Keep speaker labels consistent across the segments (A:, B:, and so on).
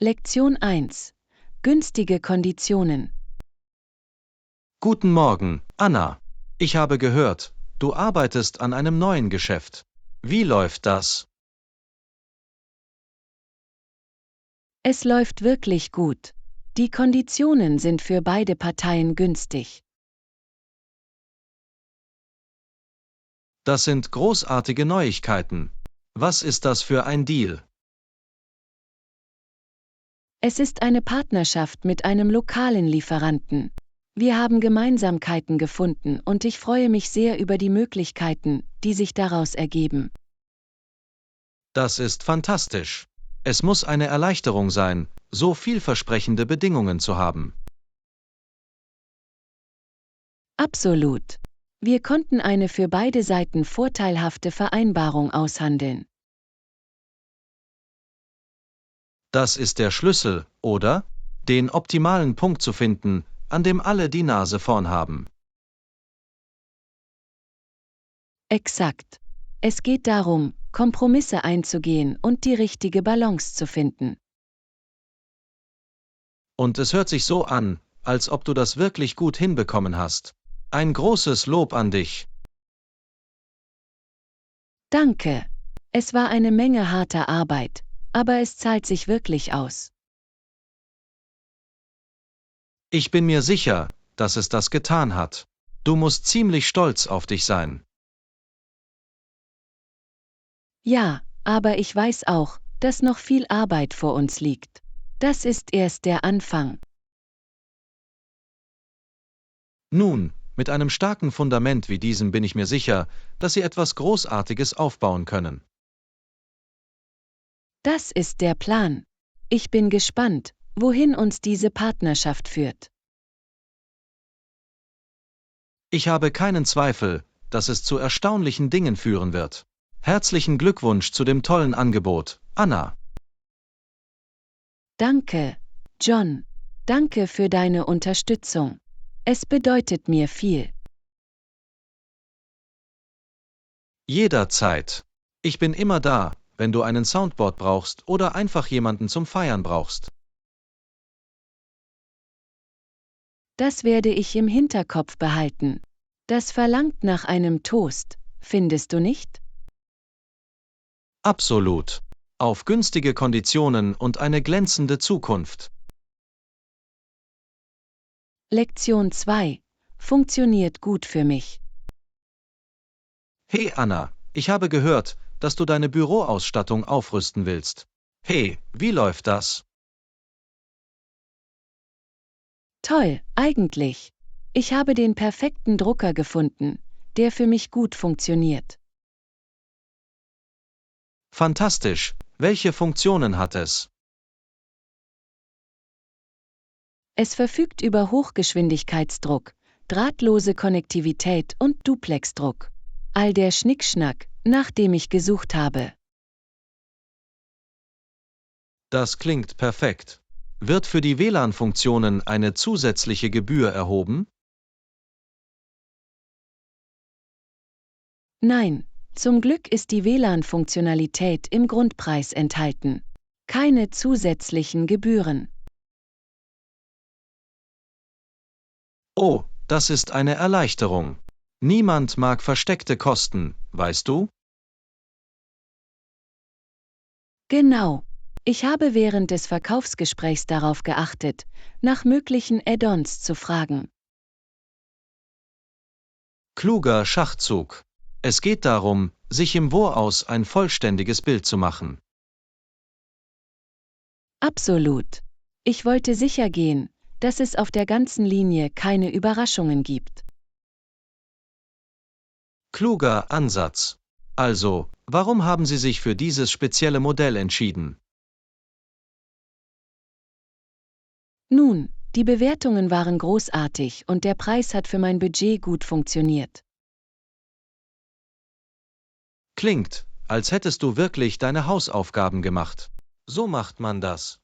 A: Lektion 1. Günstige Konditionen.
B: Guten Morgen, Anna. Ich habe gehört, du arbeitest an einem neuen Geschäft. Wie läuft das?
A: Es läuft wirklich gut. Die Konditionen sind für beide Parteien günstig.
B: Das sind großartige Neuigkeiten. Was ist das für ein Deal?
A: Es ist eine Partnerschaft mit einem lokalen Lieferanten. Wir haben Gemeinsamkeiten gefunden und ich freue mich sehr über die Möglichkeiten, die sich daraus ergeben.
B: Das ist fantastisch. Es muss eine Erleichterung sein, so vielversprechende Bedingungen zu haben.
A: Absolut. Wir konnten eine für beide Seiten vorteilhafte Vereinbarung aushandeln.
B: Das ist der Schlüssel, oder? Den optimalen Punkt zu finden, an dem alle die Nase vorn haben.
A: Exakt. Es geht darum, Kompromisse einzugehen und die richtige Balance zu finden.
B: Und es hört sich so an, als ob du das wirklich gut hinbekommen hast. Ein großes Lob an dich.
A: Danke. Es war eine Menge harter Arbeit, aber es zahlt sich wirklich aus.
B: Ich bin mir sicher, dass es das getan hat. Du musst ziemlich stolz auf dich sein.
A: Ja, aber ich weiß auch, dass noch viel Arbeit vor uns liegt. Das ist erst der Anfang.
B: Nun, mit einem starken Fundament wie diesem bin ich mir sicher, dass Sie etwas Großartiges aufbauen können.
A: Das ist der Plan. Ich bin gespannt, wohin uns diese Partnerschaft führt.
B: Ich habe keinen Zweifel, dass es zu erstaunlichen Dingen führen wird. Herzlichen Glückwunsch zu dem tollen Angebot, Anna.
A: Danke, John. Danke für deine Unterstützung. Es bedeutet mir viel.
B: Jederzeit. Ich bin immer da, wenn du einen Soundboard brauchst oder einfach jemanden zum Feiern brauchst.
A: Das werde ich im Hinterkopf behalten. Das verlangt nach einem Toast, findest du nicht?
B: Absolut. Auf günstige Konditionen und eine glänzende Zukunft.
A: Lektion 2. Funktioniert gut für mich.
B: Hey Anna, ich habe gehört, dass du deine Büroausstattung aufrüsten willst. Hey, wie läuft das?
A: Toll, eigentlich. Ich habe den perfekten Drucker gefunden, der für mich gut funktioniert.
B: Fantastisch. Welche Funktionen hat es?
A: Es verfügt über Hochgeschwindigkeitsdruck, drahtlose Konnektivität und Duplexdruck. All der Schnickschnack, nach dem ich gesucht habe.
B: Das klingt perfekt. Wird für die WLAN-Funktionen eine zusätzliche Gebühr erhoben?
A: Nein, zum Glück ist die WLAN-Funktionalität im Grundpreis enthalten. Keine zusätzlichen Gebühren.
B: Oh, das ist eine Erleichterung. Niemand mag versteckte Kosten, weißt du?
A: Genau. Ich habe während des Verkaufsgesprächs darauf geachtet, nach möglichen Add-ons zu fragen.
B: Kluger Schachzug. Es geht darum, sich im Voraus ein vollständiges Bild zu machen.
A: Absolut. Ich wollte sicher gehen, dass es auf der ganzen Linie keine Überraschungen gibt.
B: Kluger Ansatz. Also, warum haben Sie sich für dieses spezielle Modell entschieden?
A: Nun, die Bewertungen waren großartig und der Preis hat für mein Budget gut funktioniert.
B: Klingt, als hättest du wirklich deine Hausaufgaben gemacht. So macht man das.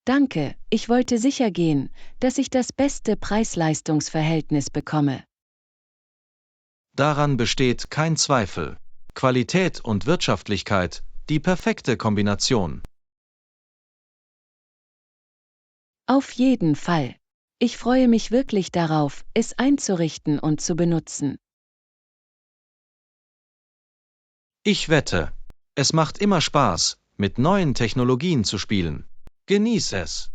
A: Danke, ich wollte sicher gehen, dass ich das beste Preis-Leistungs-Verhältnis bekomme.
B: Daran besteht kein Zweifel. Qualität und Wirtschaftlichkeit, Die perfekte Kombination.
A: Auf jeden Fall. Ich freue mich wirklich darauf, es einzurichten und zu benutzen.
B: Ich wette, es macht immer Spaß, mit neuen Technologien zu spielen. Genieß es.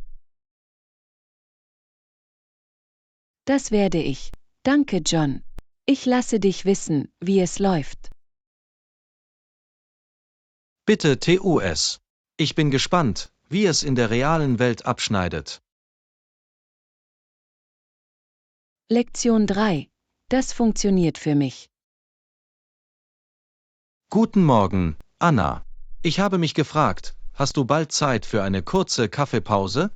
A: Das werde ich. Danke, John. Ich lasse dich wissen, wie es läuft.
B: Bitte TUS. Ich bin gespannt, wie es in der realen Welt abschneidet.
A: Lektion 3. Das funktioniert für mich.
B: Guten Morgen, Anna. Ich habe mich gefragt, hast du bald Zeit für eine kurze Kaffeepause?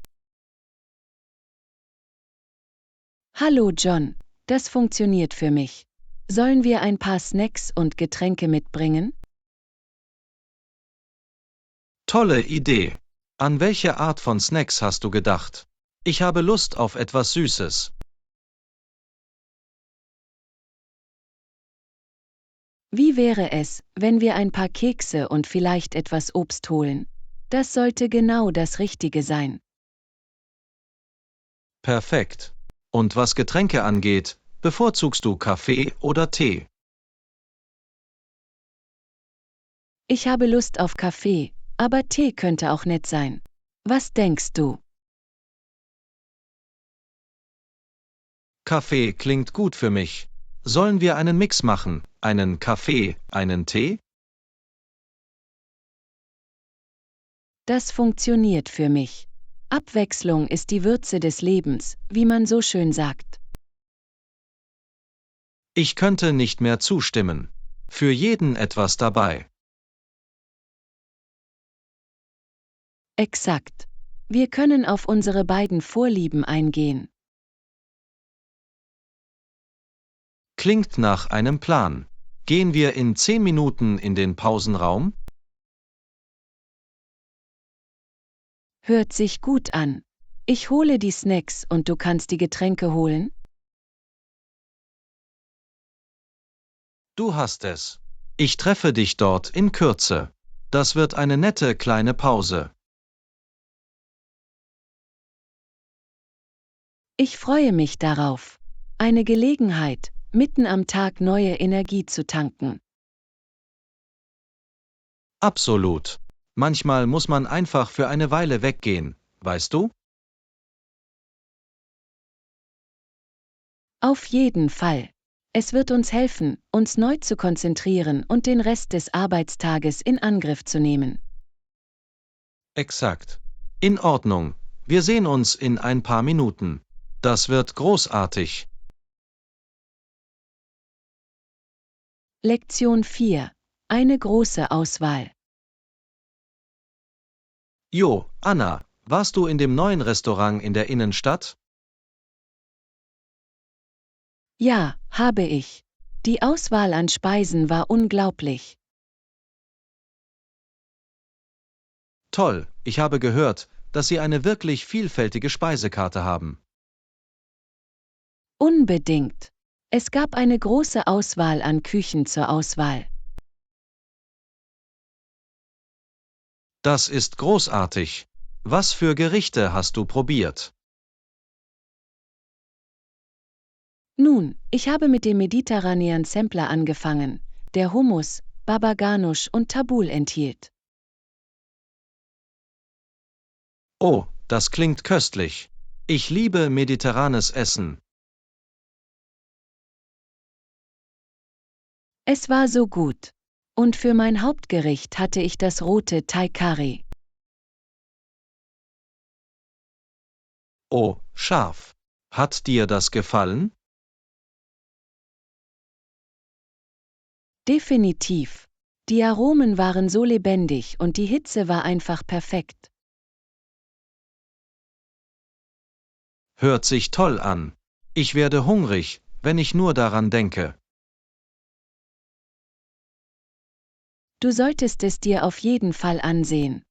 A: Hallo, John. Das funktioniert für mich. Sollen wir ein paar Snacks und Getränke mitbringen?
B: Tolle Idee. An welche Art von Snacks hast du gedacht? Ich habe Lust auf etwas Süßes.
A: Wie wäre es, wenn wir ein paar Kekse und vielleicht etwas Obst holen? Das sollte genau das Richtige sein.
B: Perfekt. Und was Getränke angeht, bevorzugst du Kaffee oder Tee?
A: Ich habe Lust auf Kaffee, aber Tee könnte auch nett sein. Was denkst du?
B: Kaffee klingt gut für mich. Sollen wir einen Mix machen? Einen Kaffee, einen Tee?
A: Das funktioniert für mich. Abwechslung ist die Würze des Lebens, wie man so schön sagt.
B: Ich könnte nicht mehr zustimmen. Für jeden etwas dabei.
A: Exakt. Wir können auf unsere beiden Vorlieben eingehen.
B: Klingt nach einem Plan. Gehen wir in 10 Minuten in den Pausenraum?
A: Hört sich gut an. Ich hole die Snacks und du kannst die Getränke holen?
B: Du hast es. Ich treffe dich dort in Kürze. Das wird eine nette kleine Pause.
A: Ich freue mich darauf. Eine Gelegenheit, mitten am Tag neue Energie zu tanken.
B: Absolut. Manchmal muss man einfach für eine Weile weggehen, weißt du?
A: Auf jeden Fall. Es wird uns helfen, uns neu zu konzentrieren und den Rest des Arbeitstages in Angriff zu nehmen.
B: Exakt. In Ordnung. Wir sehen uns in ein paar Minuten. Das wird großartig.
A: Lektion 4. Eine große Auswahl.
B: Jo, Anna, warst du in dem neuen Restaurant in der Innenstadt?
A: Ja, habe ich. Die Auswahl an Speisen war unglaublich.
B: Toll, ich habe gehört, dass Sie eine wirklich vielfältige Speisekarte haben.
A: Unbedingt. Es gab eine große Auswahl an Küchen zur Auswahl.
B: Das ist großartig. Was für Gerichte hast du probiert?
A: Nun, ich habe mit dem mediterranean Sampler angefangen, der Hummus, Baba Ganoush und Tabbouleh enthielt.
B: Oh, das klingt köstlich. Ich liebe mediterranes Essen.
A: Es war so gut. Und für mein Hauptgericht hatte ich das rote Thai Curry.
B: Oh, scharf. Hat dir das gefallen?
A: Definitiv. Die Aromen waren so lebendig und die Hitze war einfach perfekt.
B: Hört sich toll an. Ich werde hungrig, wenn ich nur daran denke.
A: Du solltest es dir auf jeden Fall ansehen.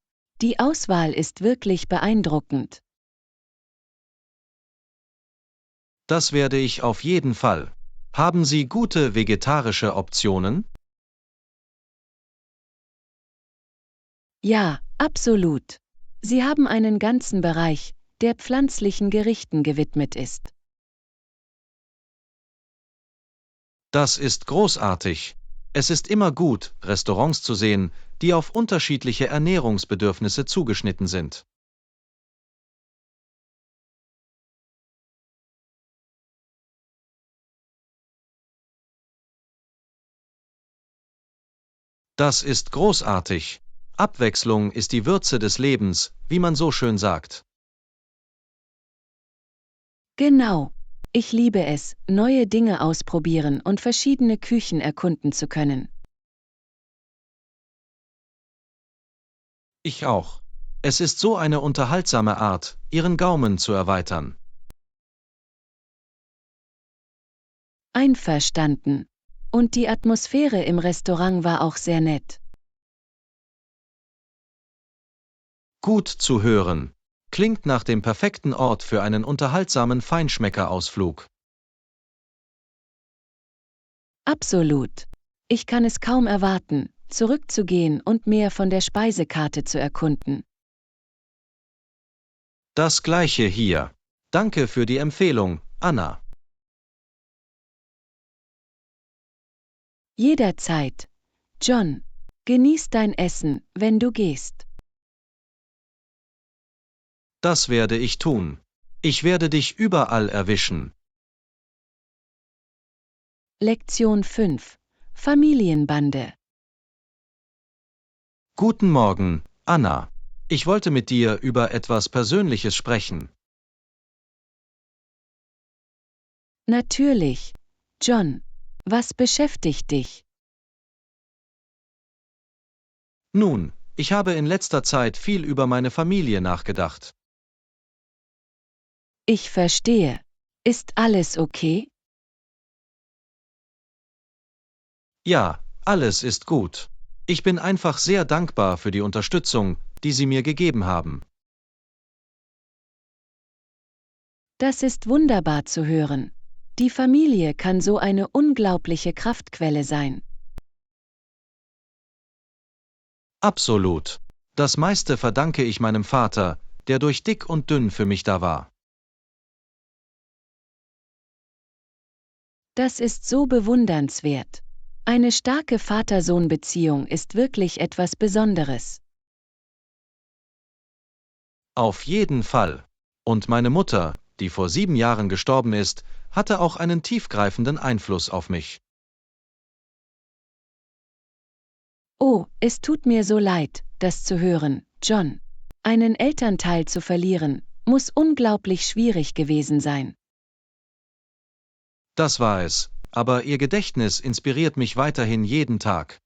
A: Die Auswahl ist wirklich beeindruckend.
B: Das werde ich auf jeden Fall. Haben Sie gute vegetarische Optionen?
A: Ja, absolut. Sie haben einen ganzen Bereich, der pflanzlichen Gerichten gewidmet ist.
B: Das ist großartig. Es ist immer gut, Restaurants zu sehen, die auf unterschiedliche Ernährungsbedürfnisse zugeschnitten sind. Das ist großartig. Abwechslung ist die Würze des Lebens, wie man so schön sagt.
A: Genau. Ich liebe es, neue Dinge ausprobieren und verschiedene Küchen erkunden zu können.
B: Ich auch. Es ist so eine unterhaltsame Art, Ihren Gaumen zu erweitern.
A: Einverstanden. Und die Atmosphäre im Restaurant war auch sehr nett.
B: Gut zu hören. Klingt nach dem perfekten Ort für einen unterhaltsamen Feinschmeckerausflug.
A: Absolut. Ich kann es kaum erwarten, zurückzugehen und mehr von der Speisekarte zu erkunden.
B: Das gleiche hier. Danke für die Empfehlung, Anna.
A: Jederzeit. John, genieß dein Essen, wenn du gehst.
B: Das werde ich tun. Ich werde dich überall erwischen.
A: Lektion 5. Familienbande.
B: Guten Morgen, Anna. Ich wollte mit dir über etwas Persönliches sprechen.
A: Natürlich. John, was beschäftigt dich?
B: Nun, ich habe in letzter Zeit viel über meine Familie nachgedacht.
A: Ich verstehe. Ist alles okay?
B: Ja, alles ist gut. Ich bin einfach sehr dankbar für die Unterstützung, die Sie mir gegeben haben.
A: Das ist wunderbar zu hören. Die Familie kann so eine unglaubliche Kraftquelle sein.
B: Absolut. Das meiste verdanke ich meinem Vater, der durch dick und dünn für mich da war.
A: Das ist so bewundernswert. Eine starke Vater-Sohn-Beziehung ist wirklich etwas Besonderes.
B: Auf jeden Fall. Und meine Mutter, die vor 7 Jahren gestorben ist, hatte auch einen tiefgreifenden Einfluss auf mich.
A: Oh, es tut mir so leid, das zu hören, John. Einen Elternteil zu verlieren, muss unglaublich schwierig gewesen sein.
B: Das war es, aber ihr Gedächtnis inspiriert mich weiterhin jeden Tag.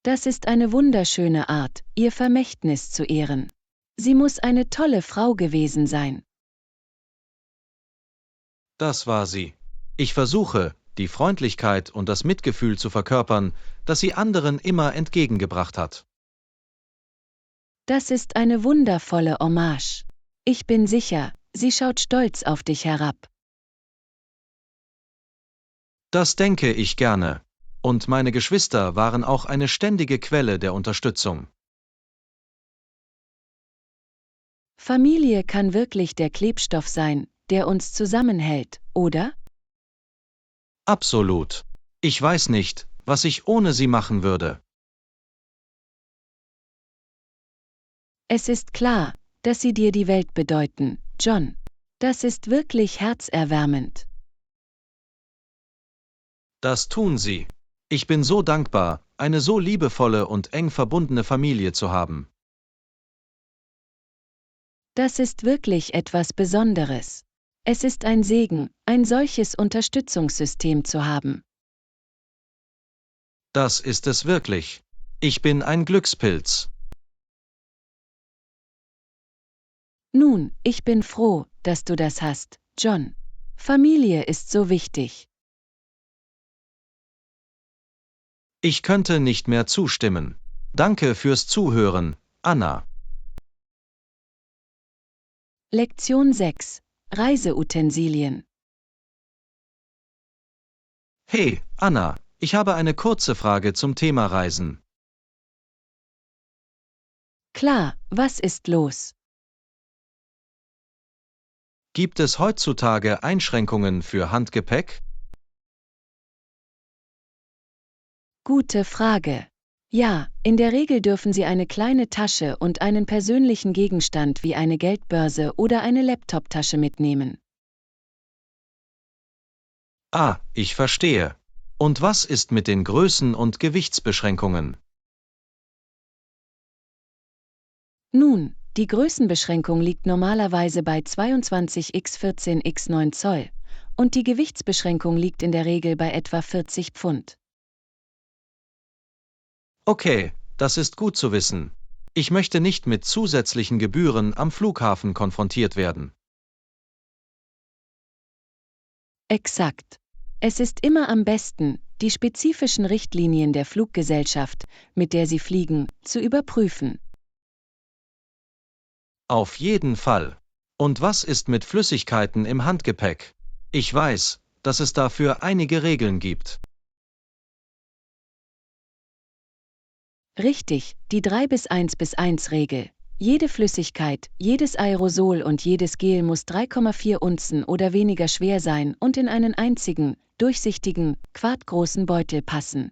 A: Das ist eine wunderschöne Art, ihr Vermächtnis zu ehren. Sie muss eine tolle Frau gewesen sein.
B: Das war sie. Ich versuche, die Freundlichkeit und das Mitgefühl zu verkörpern, das sie anderen immer entgegengebracht hat.
A: Das ist eine wundervolle Hommage. Ich bin sicher, sie schaut stolz auf dich herab.
B: Das denke ich gerne. Und meine Geschwister waren auch eine ständige Quelle der Unterstützung.
A: Familie kann wirklich der Klebstoff sein, der uns zusammenhält, oder?
B: Absolut. Ich weiß nicht, was ich ohne sie machen würde.
A: Es ist klar, dass sie dir die Welt bedeuten, John. Das ist wirklich herzerwärmend.
B: Das tun sie. Ich bin so dankbar, eine so liebevolle und eng verbundene Familie zu haben.
A: Das ist wirklich etwas Besonderes. Es ist ein Segen, ein solches Unterstützungssystem zu haben.
B: Das ist es wirklich. Ich bin ein Glückspilz.
A: Nun, ich bin froh, dass du das hast, John. Familie ist so wichtig.
B: Ich könnte nicht mehr zustimmen. Danke fürs Zuhören, Anna.
A: Lektion 6. Reiseutensilien.
B: Hey, Anna, ich habe eine kurze Frage zum Thema Reisen.
A: Klar, was ist los?
B: Gibt es heutzutage Einschränkungen für Handgepäck?
A: Gute Frage. Ja, in der Regel dürfen Sie eine kleine Tasche und einen persönlichen Gegenstand wie eine Geldbörse oder eine Laptoptasche mitnehmen.
B: Ah, ich verstehe. Und was ist mit den Größen- und Gewichtsbeschränkungen?
A: Nun, die Größenbeschränkung liegt normalerweise bei 22 x 14 x 9 Zoll und die Gewichtsbeschränkung liegt in der Regel bei etwa 40 Pfund.
B: Okay, das ist gut zu wissen. Ich möchte nicht mit zusätzlichen Gebühren am Flughafen konfrontiert werden.
A: Exakt. Es ist immer am besten, die spezifischen Richtlinien der Fluggesellschaft, mit der Sie fliegen, zu überprüfen.
B: Auf jeden Fall. Und was ist mit Flüssigkeiten im Handgepäck? Ich weiß, dass es dafür einige Regeln gibt.
A: Richtig, die 3-1-1-Regel. Jede Flüssigkeit, jedes Aerosol und jedes Gel muss 3,4 Unzen oder weniger schwer sein und in einen einzigen, durchsichtigen, quartgroßen Beutel passen.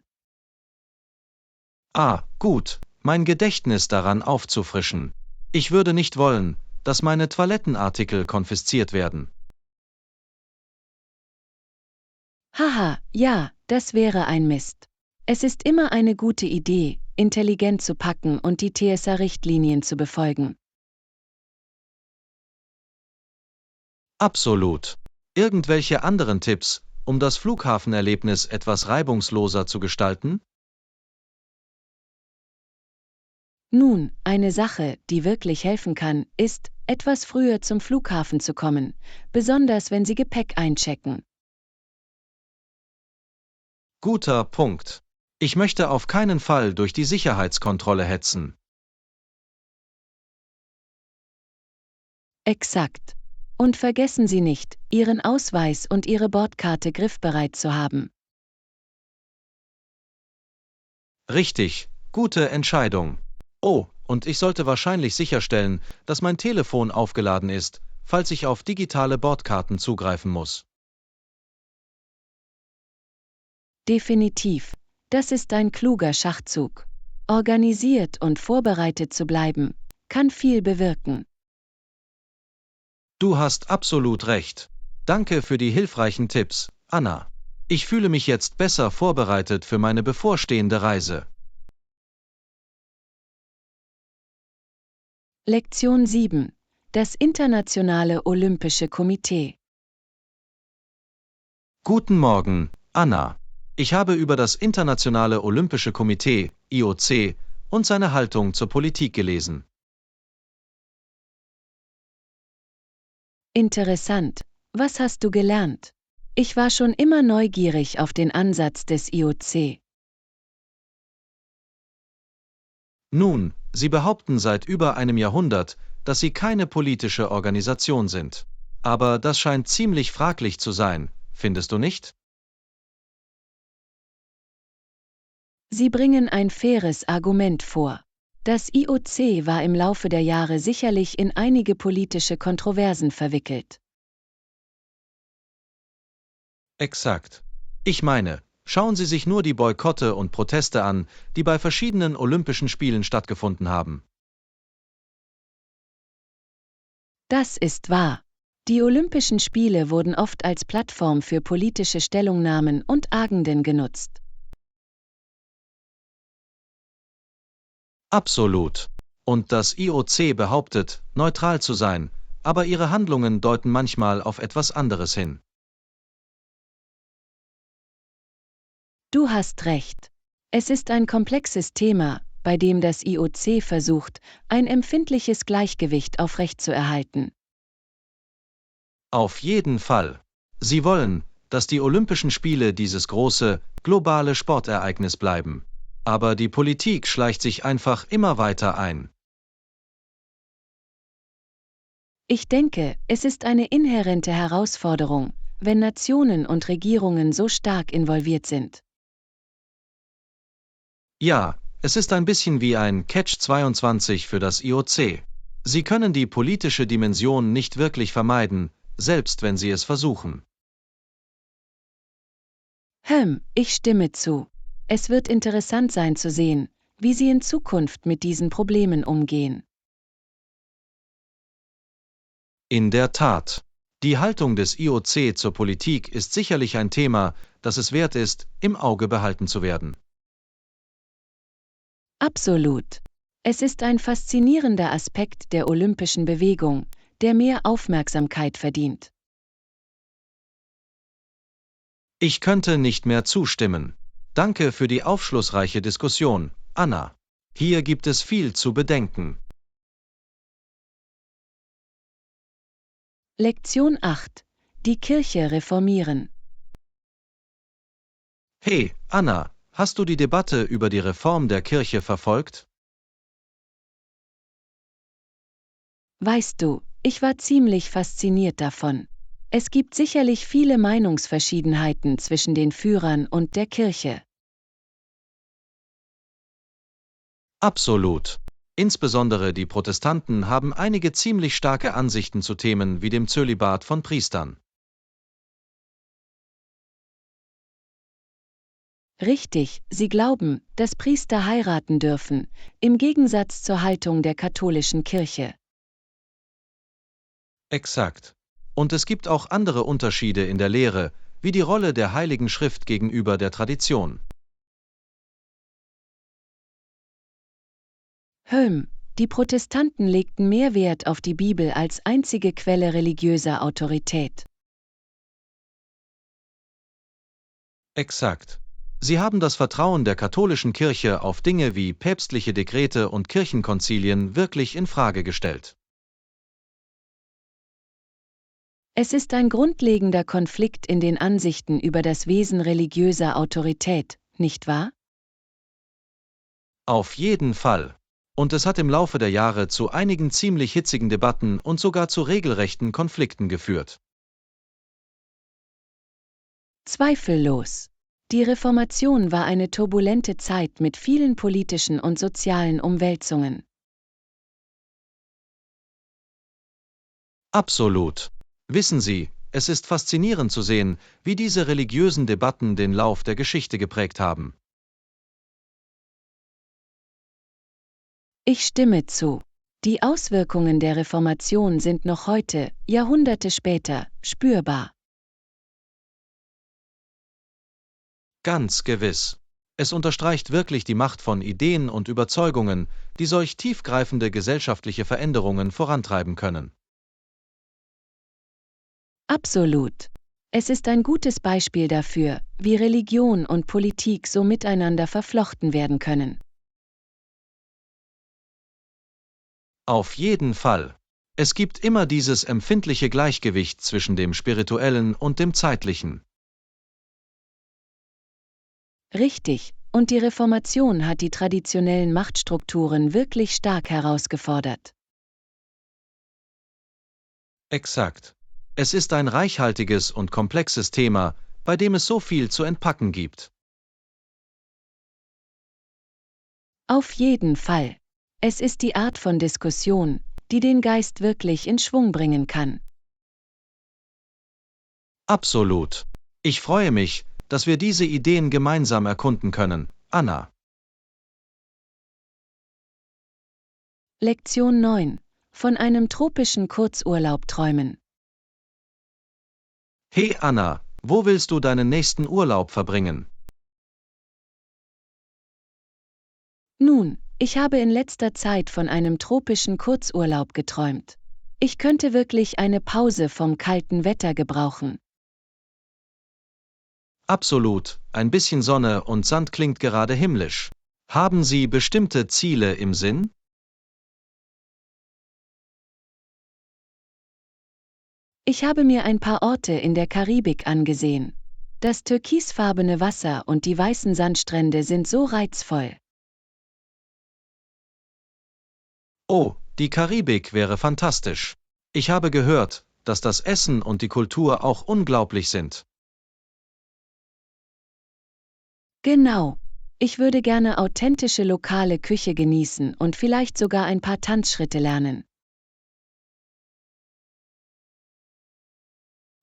B: Ah, gut, mein Gedächtnis daran aufzufrischen. Ich würde nicht wollen, dass meine Toilettenartikel konfisziert werden.
A: Haha, ja, das wäre ein Mist. Es ist immer eine gute Idee, intelligent zu packen und die TSA-Richtlinien zu befolgen.
B: Absolut. Irgendwelche anderen Tipps, um das Flughafenerlebnis etwas reibungsloser zu gestalten?
A: Nun, eine Sache, die wirklich helfen kann, ist, etwas früher zum Flughafen zu kommen, besonders wenn Sie Gepäck einchecken.
B: Guter Punkt. Ich möchte auf keinen Fall durch die Sicherheitskontrolle hetzen.
A: Exakt. Und vergessen Sie nicht, Ihren Ausweis und Ihre Bordkarte griffbereit zu haben.
B: Richtig, gute Entscheidung. Oh, und ich sollte wahrscheinlich sicherstellen, dass mein Telefon aufgeladen ist, falls ich auf digitale Bordkarten zugreifen muss.
A: Definitiv. Das ist ein kluger Schachzug. Organisiert und vorbereitet zu bleiben, kann viel bewirken.
B: Du hast absolut recht. Danke für die hilfreichen Tipps, Anna. Ich fühle mich jetzt besser vorbereitet für meine bevorstehende Reise.
A: Lektion 7. Das Internationale Olympische Komitee.
B: Guten Morgen, Anna. Ich habe über das Internationale Olympische Komitee, IOC, und seine Haltung zur Politik gelesen.
A: Interessant. Was hast du gelernt? Ich war schon immer neugierig auf den Ansatz des IOC.
B: Nun, Sie behaupten seit über einem Jahrhundert, dass Sie keine politische Organisation sind. Aber das scheint ziemlich fraglich zu sein, findest du nicht?
A: Sie bringen ein faires Argument vor. Das IOC war im Laufe der Jahre sicherlich in einige politische Kontroversen verwickelt.
B: Exakt. Ich meine, schauen Sie sich nur die Boykotte und Proteste an, die bei verschiedenen Olympischen Spielen stattgefunden haben.
A: Das ist wahr. Die Olympischen Spiele wurden oft als Plattform für politische Stellungnahmen und Agenden genutzt.
B: Absolut. Und das IOC behauptet, neutral zu sein, aber ihre Handlungen deuten manchmal auf etwas anderes hin.
A: Du hast recht. Es ist ein komplexes Thema, bei dem das IOC versucht, ein empfindliches Gleichgewicht aufrechtzuerhalten.
B: Auf jeden Fall. Sie wollen, dass die Olympischen Spiele dieses große, globale Sportereignis bleiben. Aber die Politik schleicht sich einfach immer weiter ein.
A: Ich denke, es ist eine inhärente Herausforderung, wenn Nationen und Regierungen so stark involviert sind.
B: Ja, Es ist ein bisschen wie ein Catch-22 für das IOC. Sie können die politische Dimension nicht wirklich vermeiden, selbst wenn sie es versuchen.
A: Ich stimme zu. Es wird interessant sein zu sehen, wie sie in Zukunft mit diesen Problemen umgehen.
B: In der Tat. Die Haltung des IOC zur Politik ist sicherlich ein Thema, das es wert ist, im Auge behalten zu werden.
A: Absolut. Es ist ein faszinierender Aspekt der olympischen Bewegung, der mehr Aufmerksamkeit verdient.
B: Ich könnte nicht mehr zustimmen. Danke für die aufschlussreiche Diskussion, Anna. Hier gibt es viel zu bedenken.
A: Lektion 8. Die Kirche reformieren.
B: Hey, Anna, hast du die Debatte über die Reform der Kirche verfolgt?
A: Weißt du, ich war ziemlich fasziniert davon. Es gibt sicherlich viele Meinungsverschiedenheiten zwischen den Führern und der Kirche.
B: Absolut. Insbesondere die Protestanten haben einige ziemlich starke Ansichten zu Themen wie dem Zölibat von Priestern.
A: Richtig, sie glauben, dass Priester heiraten dürfen, im Gegensatz zur Haltung der katholischen Kirche.
B: Exakt. Und es gibt auch andere Unterschiede in der Lehre, wie die Rolle der Heiligen Schrift gegenüber der Tradition.
A: Die Protestanten legten mehr Wert auf die Bibel als einzige Quelle religiöser Autorität.
B: Exakt. Sie haben das Vertrauen der katholischen Kirche auf Dinge wie päpstliche Dekrete und Kirchenkonzilien wirklich in Frage gestellt.
A: Es ist ein grundlegender Konflikt in den Ansichten über das Wesen religiöser Autorität, nicht wahr?
B: Auf jeden Fall. Und es hat im Laufe der Jahre zu einigen ziemlich hitzigen Debatten und sogar zu regelrechten Konflikten geführt.
A: Zweifellos. Die Reformation war eine turbulente Zeit mit vielen politischen und sozialen Umwälzungen.
B: Absolut. Wissen Sie, es ist faszinierend zu sehen, wie diese religiösen Debatten den Lauf der Geschichte geprägt haben.
A: Ich stimme zu. Die Auswirkungen der Reformation sind noch heute, Jahrhunderte später, spürbar.
B: Ganz gewiss. Es unterstreicht wirklich die Macht von Ideen und Überzeugungen, die solch tiefgreifende gesellschaftliche Veränderungen vorantreiben können.
A: Absolut. Es ist ein gutes Beispiel dafür, wie Religion und Politik so miteinander verflochten werden können.
B: Auf jeden Fall. Es gibt immer dieses empfindliche Gleichgewicht zwischen dem Spirituellen und dem Zeitlichen.
A: Richtig, und die Reformation hat die traditionellen Machtstrukturen wirklich stark herausgefordert.
B: Exakt. Es ist ein reichhaltiges und komplexes Thema, bei dem es so viel zu entpacken gibt.
A: Auf jeden Fall. Es ist die Art von Diskussion, die den Geist wirklich in Schwung bringen kann.
B: Absolut. Ich freue mich, dass wir diese Ideen gemeinsam erkunden können, Anna.
A: Lektion 9. Von einem tropischen Kurzurlaub träumen.
B: Hey Anna, wo willst du deinen nächsten Urlaub verbringen?
A: Nun, ich habe in letzter Zeit von einem tropischen Kurzurlaub geträumt. Ich könnte wirklich eine Pause vom kalten Wetter gebrauchen.
B: Absolut, ein bisschen Sonne und Sand klingt gerade himmlisch. Haben Sie bestimmte Ziele im Sinn?
A: Ich habe mir ein paar Orte in der Karibik angesehen. Das türkisfarbene Wasser und die weißen Sandstrände sind so reizvoll.
B: Oh, die Karibik wäre fantastisch. Ich habe gehört, dass das Essen und die Kultur auch unglaublich sind.
A: Genau. Ich würde gerne authentische lokale Küche genießen und vielleicht sogar ein paar Tanzschritte lernen.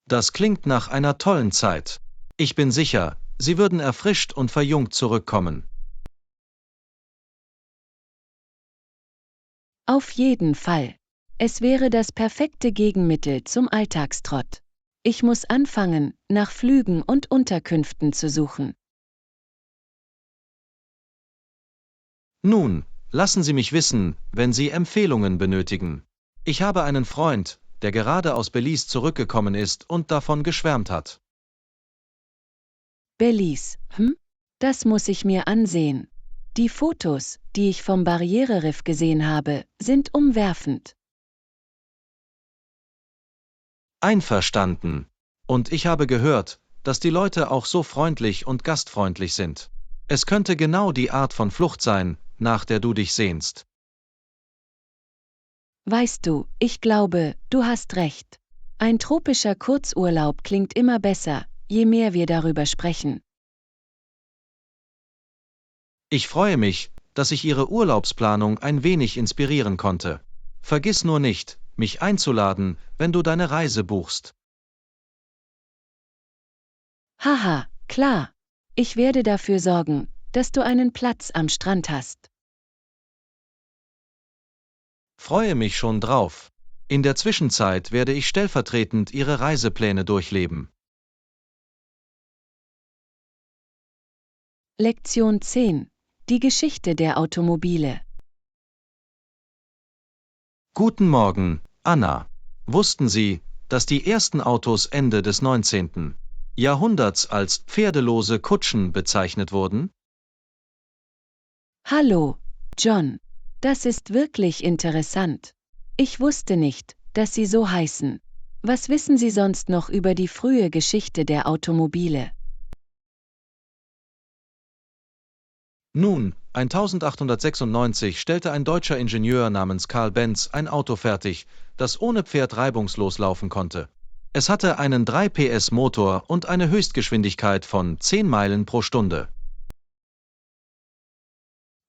B: Das klingt nach einer tollen Zeit. Ich bin sicher, Sie würden erfrischt und verjüngt zurückkommen.
A: Auf jeden Fall. Es wäre das perfekte Gegenmittel zum Alltagstrott. Ich muss anfangen, nach Flügen und Unterkünften zu suchen.
B: Nun, lassen Sie mich wissen, wenn Sie Empfehlungen benötigen. Ich habe einen Freund, der gerade aus Belize zurückgekommen ist und davon geschwärmt hat.
A: Belize, hm? Das muss ich mir ansehen. Die Fotos, die ich vom Barriereriff gesehen habe, sind umwerfend.
B: Einverstanden. Und ich habe gehört, dass die Leute auch so freundlich und gastfreundlich sind. Es könnte genau die Art von Flucht sein, nach der du dich sehnst.
A: Weißt du, ich glaube, du hast recht. Ein tropischer Kurzurlaub klingt immer besser, je mehr wir darüber sprechen.
B: Ich freue mich, dass ich Ihre Urlaubsplanung ein wenig inspirieren konnte. Vergiss nur nicht, mich einzuladen, wenn du deine Reise buchst.
A: Haha, klar. Ich werde dafür sorgen, dass du einen Platz am Strand hast.
B: Freue mich schon drauf. In der Zwischenzeit werde ich stellvertretend Ihre Reisepläne durchleben.
A: Lektion 10. Die Geschichte der Automobile.
B: Guten Morgen, Anna. Wussten Sie, dass die ersten Autos Ende des 19. Jahrhunderts als pferdelose Kutschen bezeichnet wurden?
A: Hallo, John. Das ist wirklich interessant. Ich wusste nicht, dass sie so heißen. Was wissen Sie sonst noch über die frühe Geschichte der Automobile?
B: Nun, 1896 stellte ein deutscher Ingenieur namens Carl Benz ein Auto fertig, das ohne Pferd reibungslos laufen konnte. Es hatte einen 3 PS Motor und eine Höchstgeschwindigkeit von 10 Meilen pro Stunde.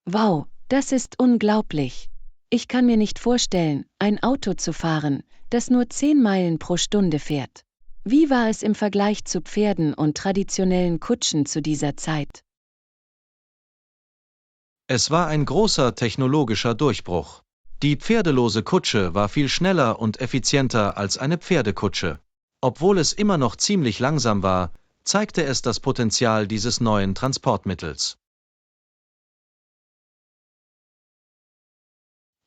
A: Wow, das ist unglaublich. Ich kann mir nicht vorstellen, ein Auto zu fahren, das nur 10 Meilen pro Stunde fährt. Wie war es im Vergleich zu Pferden und traditionellen Kutschen zu dieser Zeit?
B: Es war ein großer technologischer Durchbruch. Die pferdelose Kutsche war viel schneller und effizienter als eine Pferdekutsche. Obwohl es immer noch ziemlich langsam war, zeigte es das Potenzial dieses neuen Transportmittels.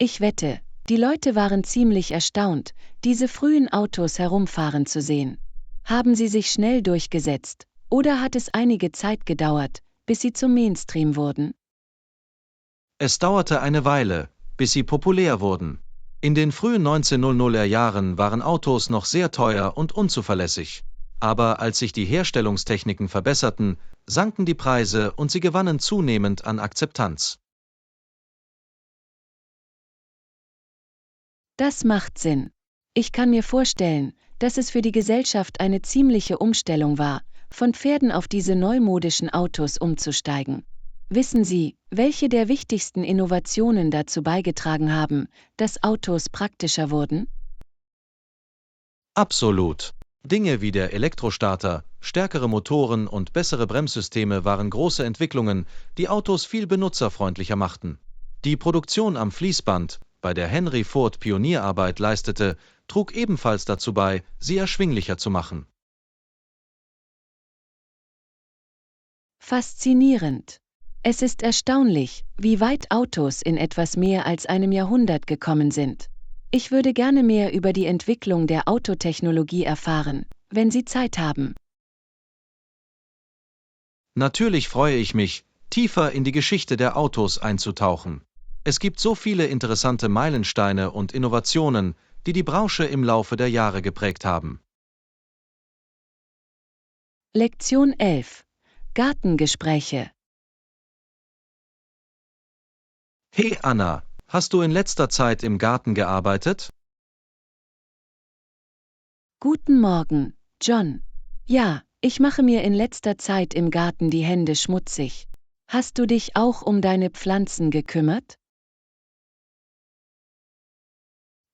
A: Ich wette, die Leute waren ziemlich erstaunt, diese frühen Autos herumfahren zu sehen. Haben sie sich schnell durchgesetzt, oder hat es einige Zeit gedauert, bis sie zum Mainstream wurden?
B: Es dauerte eine Weile, bis sie populär wurden. In den frühen 1900er Jahren waren Autos noch sehr teuer und unzuverlässig. Aber als sich die Herstellungstechniken verbesserten, sanken die Preise und sie gewannen zunehmend an Akzeptanz.
A: Das macht Sinn. Ich kann mir vorstellen, dass es für die Gesellschaft eine ziemliche Umstellung war, von Pferden auf diese neumodischen Autos umzusteigen. Wissen Sie, welche der wichtigsten Innovationen dazu beigetragen haben, dass Autos praktischer wurden?
B: Absolut. Dinge wie der Elektrostarter, stärkere Motoren und bessere Bremssysteme waren große Entwicklungen, die Autos viel benutzerfreundlicher machten. Die Produktion am Fließband, bei der Henry Ford Pionierarbeit leistete, trug ebenfalls dazu bei, sie erschwinglicher zu machen.
A: Faszinierend. Es ist erstaunlich, wie weit Autos in etwas mehr als einem Jahrhundert gekommen sind. Ich würde gerne mehr über die Entwicklung der Autotechnologie erfahren, wenn Sie Zeit haben.
B: Natürlich freue ich mich, tiefer in die Geschichte der Autos einzutauchen. Es gibt so viele interessante Meilensteine und Innovationen, die die Branche im Laufe der Jahre geprägt haben.
A: Lektion 11. Gartengespräche.
B: Hey Anna, hast du in letzter Zeit im Garten gearbeitet?
A: Guten Morgen, John. Ja, ich mache mir in letzter Zeit im Garten die Hände schmutzig. Hast du dich auch um deine Pflanzen gekümmert?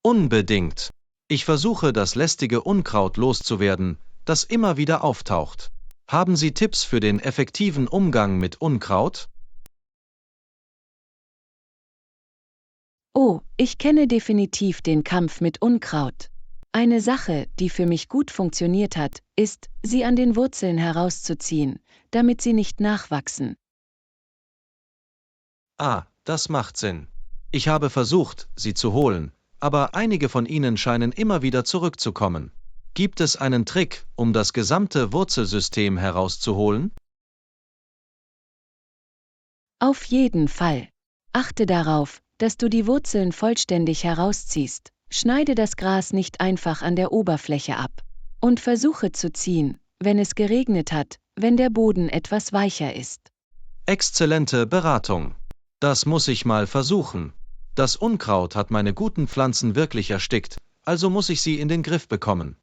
B: Unbedingt. Ich versuche, das lästige Unkraut loszuwerden, das immer wieder auftaucht. Haben Sie Tipps für den effektiven Umgang mit Unkraut?
A: Oh, ich kenne definitiv den Kampf mit Unkraut. Eine Sache, die für mich gut funktioniert hat, ist, sie an den Wurzeln herauszuziehen, damit sie nicht nachwachsen.
B: Ah, das macht Sinn. Ich habe versucht, sie zu holen, aber einige von ihnen scheinen immer wieder zurückzukommen. Gibt es einen Trick, um das gesamte Wurzelsystem herauszuholen?
A: Auf jeden Fall. Achte darauf, dass du die Wurzeln vollständig herausziehst, schneide das Gras nicht einfach an der Oberfläche ab. Und versuche zu ziehen, wenn es geregnet hat, wenn der Boden etwas weicher ist.
B: Exzellente Beratung. Das muss ich mal versuchen. Das Unkraut hat meine guten Pflanzen wirklich erstickt, also muss ich sie in den Griff bekommen.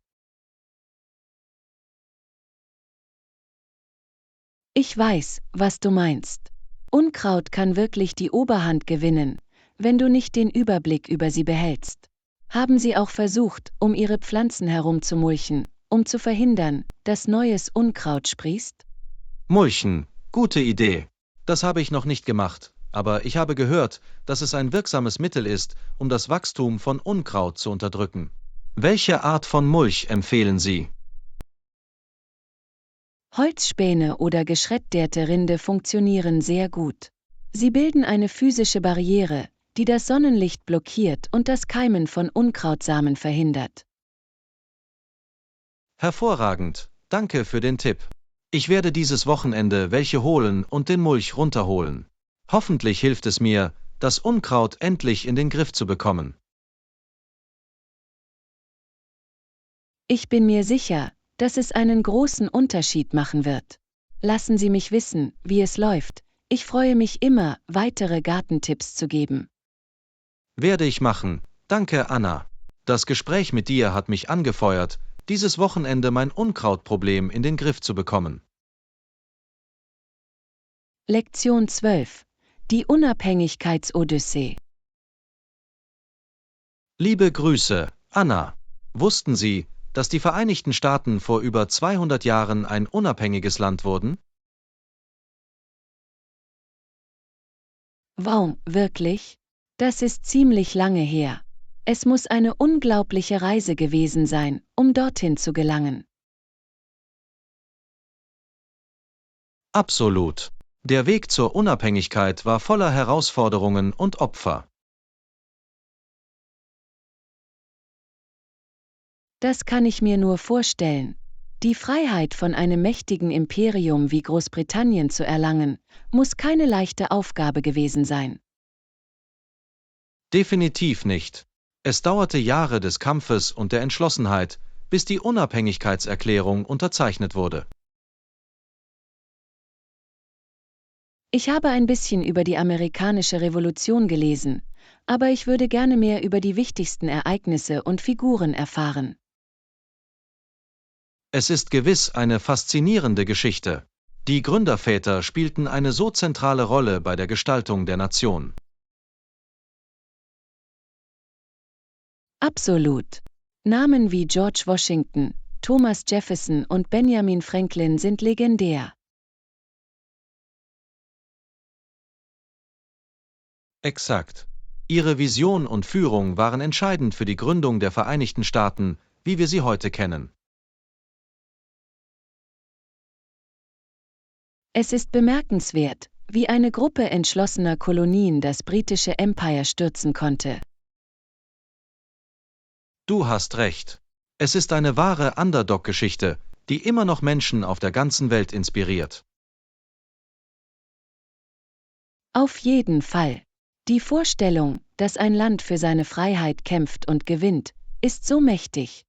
A: Ich weiß, was du meinst. Unkraut kann wirklich die Oberhand gewinnen, wenn du nicht den Überblick über sie behältst. Haben sie auch versucht, um ihre Pflanzen herumzumulchen, um zu verhindern, dass neues Unkraut sprießt?
B: Mulchen, gute Idee. Das habe ich noch nicht gemacht, aber ich habe gehört, dass es ein wirksames Mittel ist, um das Wachstum von Unkraut zu unterdrücken. Welche Art von Mulch empfehlen Sie?
A: Holzspäne oder geschredderte Rinde funktionieren sehr gut. Sie bilden eine physische Barriere, die das Sonnenlicht blockiert und das Keimen von Unkrautsamen verhindert.
B: Hervorragend, danke für den Tipp. Ich werde dieses Wochenende welche holen und den Mulch runterholen. Hoffentlich hilft es mir, das Unkraut endlich in den Griff zu bekommen.
A: Ich bin mir sicher, dass es einen großen Unterschied machen wird. Lassen Sie mich wissen, wie es läuft. Ich freue mich immer, weitere Gartentipps zu geben.
B: Werde ich machen. Danke, Anna. Das Gespräch mit dir hat mich angefeuert, dieses Wochenende mein Unkrautproblem in den Griff zu bekommen.
A: Lektion 12. Die Unabhängigkeitsodyssee.
B: Liebe Grüße, Anna. Wussten Sie, dass die Vereinigten Staaten vor über 200 Jahren ein unabhängiges Land wurden?
A: Wow, wirklich? Das ist ziemlich lange her. Es muss eine unglaubliche Reise gewesen sein, um dorthin zu gelangen.
B: Absolut. Der Weg zur Unabhängigkeit war voller Herausforderungen und Opfer.
A: Das kann ich mir nur vorstellen. Die Freiheit von einem mächtigen Imperium wie Großbritannien zu erlangen, muss keine leichte Aufgabe gewesen sein.
B: Definitiv nicht. Es dauerte Jahre des Kampfes und der Entschlossenheit, bis die Unabhängigkeitserklärung unterzeichnet wurde.
A: Ich habe ein bisschen über die amerikanische Revolution gelesen, aber ich würde gerne mehr über die wichtigsten Ereignisse und Figuren erfahren.
B: Es ist gewiss eine faszinierende Geschichte. Die Gründerväter spielten eine so zentrale Rolle bei der Gestaltung der Nation.
A: Absolut. Namen wie George Washington, Thomas Jefferson und Benjamin Franklin sind legendär.
B: Exakt. Ihre Vision und Führung waren entscheidend für die Gründung der Vereinigten Staaten, wie wir sie heute kennen.
A: Es ist bemerkenswert, wie eine Gruppe entschlossener Kolonien das britische Empire stürzen konnte.
B: Du hast recht. Es ist eine wahre Underdog-Geschichte, die immer noch Menschen auf der ganzen Welt inspiriert.
A: Auf jeden Fall. Die Vorstellung, dass ein Land für seine Freiheit kämpft und gewinnt, ist so mächtig.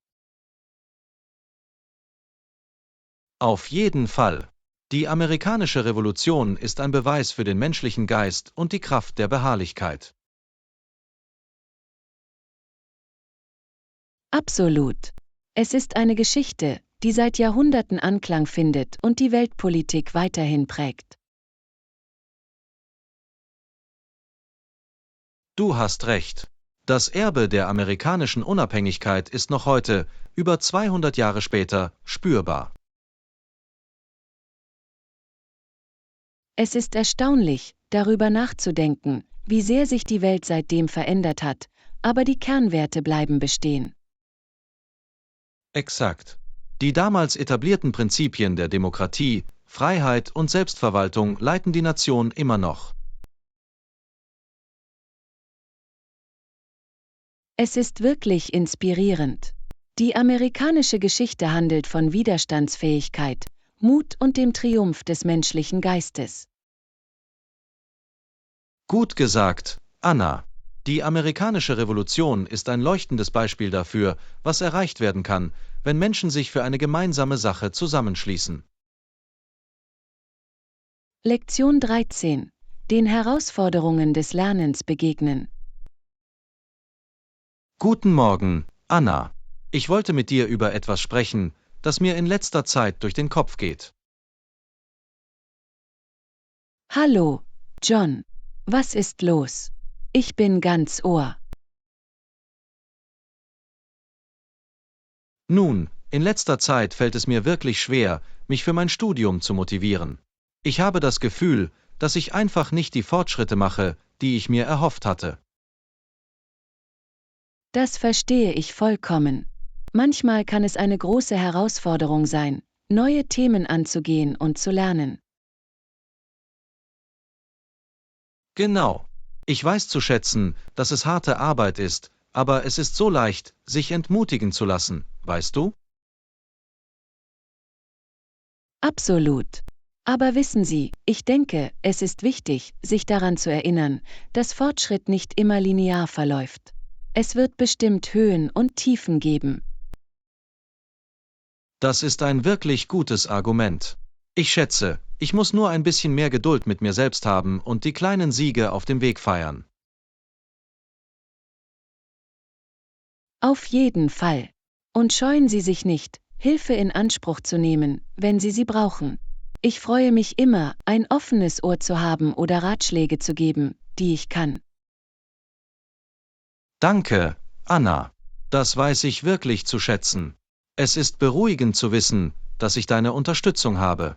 B: Auf jeden Fall. Die amerikanische Revolution ist ein Beweis für den menschlichen Geist und die Kraft der Beharrlichkeit.
A: Absolut. Es ist eine Geschichte, die seit Jahrhunderten Anklang findet und die Weltpolitik weiterhin prägt.
B: Du hast recht. Das Erbe der amerikanischen Unabhängigkeit ist noch heute, über 200 Jahre später, spürbar.
A: Es ist erstaunlich, darüber nachzudenken, wie sehr sich die Welt seitdem verändert hat, aber die Kernwerte bleiben bestehen.
B: Exakt. Die damals etablierten Prinzipien der Demokratie, Freiheit und Selbstverwaltung leiten die Nation immer noch.
A: Es ist wirklich inspirierend. Die amerikanische Geschichte handelt von Widerstandsfähigkeit, Mut und dem Triumph des menschlichen Geistes.
B: Gut gesagt, Anna. Die amerikanische Revolution ist ein leuchtendes Beispiel dafür, was erreicht werden kann, wenn Menschen sich für eine gemeinsame Sache zusammenschließen.
A: Lektion 13. Den Herausforderungen des Lernens begegnen.
B: Guten Morgen, Anna. Ich wollte mit dir über etwas sprechen, das mir in letzter Zeit durch den Kopf geht.
A: Hallo, John. Was ist los? Ich bin ganz Ohr.
B: Nun, in letzter Zeit fällt es mir wirklich schwer, mich für mein Studium zu motivieren. Ich habe das Gefühl, dass ich einfach nicht die Fortschritte mache, die ich mir erhofft hatte.
A: Das verstehe ich vollkommen. Manchmal kann es eine große Herausforderung sein, neue Themen anzugehen und zu lernen.
B: Genau. Ich weiß zu schätzen, dass es harte Arbeit ist, aber es ist so leicht, sich entmutigen zu lassen, weißt du?
A: Absolut. Aber wissen Sie, ich denke, es ist wichtig, sich daran zu erinnern, dass Fortschritt nicht immer linear verläuft. Es wird bestimmt Höhen und Tiefen geben.
B: Das ist ein wirklich gutes Argument. Ich schätze, ich muss nur ein bisschen mehr Geduld mit mir selbst haben und die kleinen Siege auf dem Weg feiern.
A: Auf jeden Fall. Und scheuen Sie sich nicht, Hilfe in Anspruch zu nehmen, wenn Sie sie brauchen. Ich freue mich immer, ein offenes Ohr zu haben oder Ratschläge zu geben, die ich kann.
B: Danke, Anna. Das weiß ich wirklich zu schätzen. Es ist beruhigend zu wissen, dass ich deine Unterstützung habe.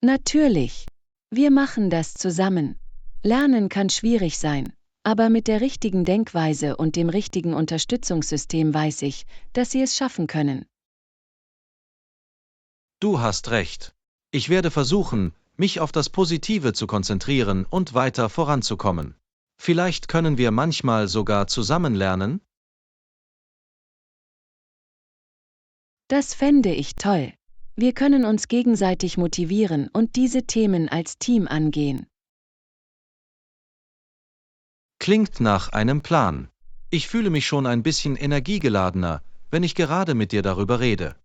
A: Natürlich. Wir machen das zusammen. Lernen kann schwierig sein, aber mit der richtigen Denkweise und dem richtigen Unterstützungssystem weiß ich, dass Sie es schaffen können.
B: Du hast recht. Ich werde versuchen, mich auf das Positive zu konzentrieren und weiter voranzukommen. Vielleicht können wir manchmal sogar zusammen lernen?
A: Das fände ich toll. Wir können uns gegenseitig motivieren und diese Themen als Team angehen.
B: Klingt nach einem Plan. Ich fühle mich schon ein bisschen energiegeladener, wenn ich gerade mit dir darüber rede.